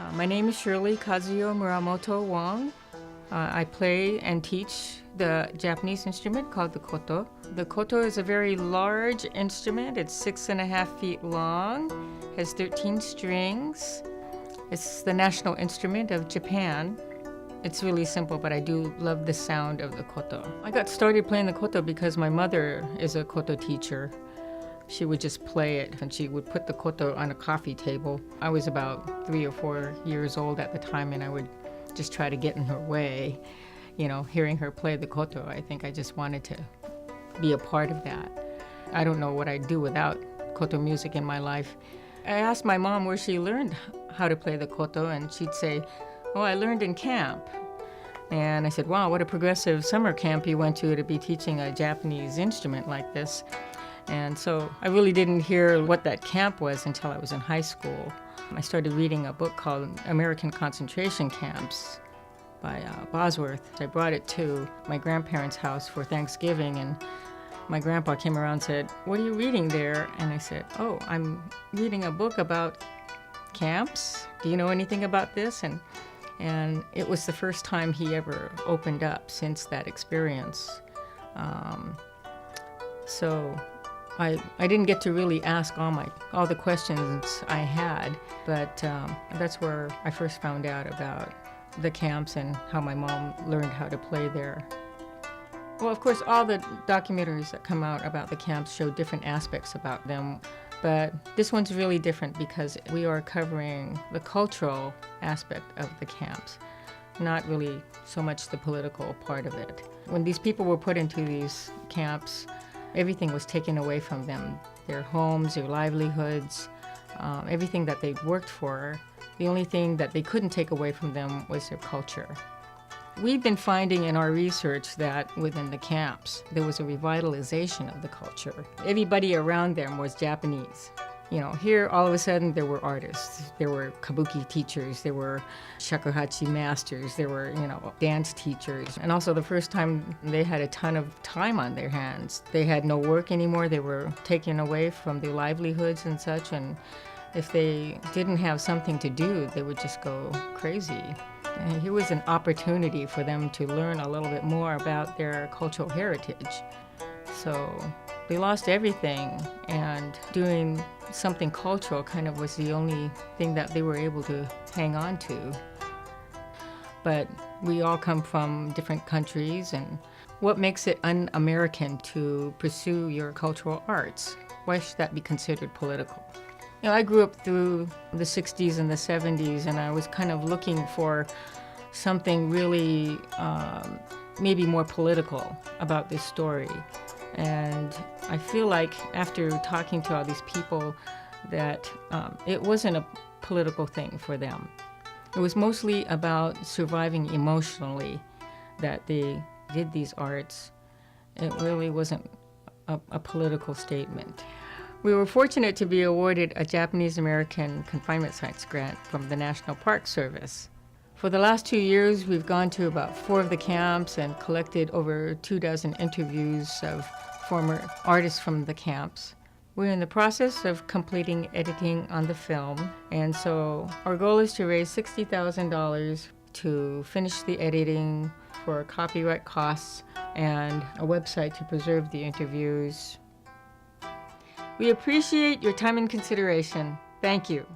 My name is Shirley Kazuyo Muramoto Wong. I play and teach the Japanese instrument called the koto. The koto is a very large instrument. It's 6.5 feet long, has 13 strings. It's the national instrument of Japan. It's really simple, but I do love the sound of the koto. I got started playing the koto because my mother is a koto teacher. She would just play it, and she would put the koto on a coffee table. I was about 3 or 4 years old at the time, and I would just try to get in her way. You know, hearing her play the koto, I think I just wanted to be a part of that. I don't know what I'd do without koto music in my life. I asked my mom where she learned how to play the koto, and she'd say, "Oh, I learned in camp." And I said, "Wow, what a progressive summer camp you went to be teaching a Japanese instrument like this." And so I really didn't hear what that camp was until I was in high school. I started reading a book called American Concentration Camps by Bosworth. I brought it to my grandparents' house for Thanksgiving, and my grandpa came around and said, "What are you reading there?" And I said, "Oh, I'm reading a book about camps. Do you know anything about this?" And it was the first time he ever opened up since that experience. So I didn't get to really ask all the questions I had, but that's where I first found out about the camps and how my mom learned how to play there. Well, of course, all the documentaries that come out about the camps show different aspects about them, but this one's really different because we are covering the cultural aspect of the camps, not really so much the political part of it. When these people were put into these camps, everything was taken away from them, their homes, their livelihoods, everything that they worked for. The only thing that they couldn't take away from them was their culture. We've been finding in our research that within the camps, there was a revitalization of the culture. Everybody around them was Japanese. You know, here all of a sudden there were artists, there were kabuki teachers, there were shakuhachi masters, there were, dance teachers. And also the first time they had a ton of time on their hands. They had no work anymore, they were taken away from their livelihoods and such, and if they didn't have something to do, they would just go crazy. And here was an opportunity for them to learn a little bit more about their cultural heritage. So they lost everything, and doing something cultural kind of was the only thing that they were able to hang on to. But we all come from different countries, and what makes it un-American to pursue your cultural arts? Why should that be considered political? I grew up through the 60s and the 70s, and I was kind of looking for something really maybe more political about this story. And I feel like after talking to all these people that it wasn't a political thing for them. It was mostly about surviving emotionally that they did these arts. It really wasn't a political statement. We were fortunate to be awarded a Japanese-American Confinement Sites Grant from the National Park Service. For the last 2 years, we've gone to about 4 of the camps and collected over 24 interviews of former artists from the camps. We're in the process of completing editing on the film, and so our goal is to raise $60,000 to finish the editing for copyright costs and a website to preserve the interviews. We appreciate your time and consideration. Thank you.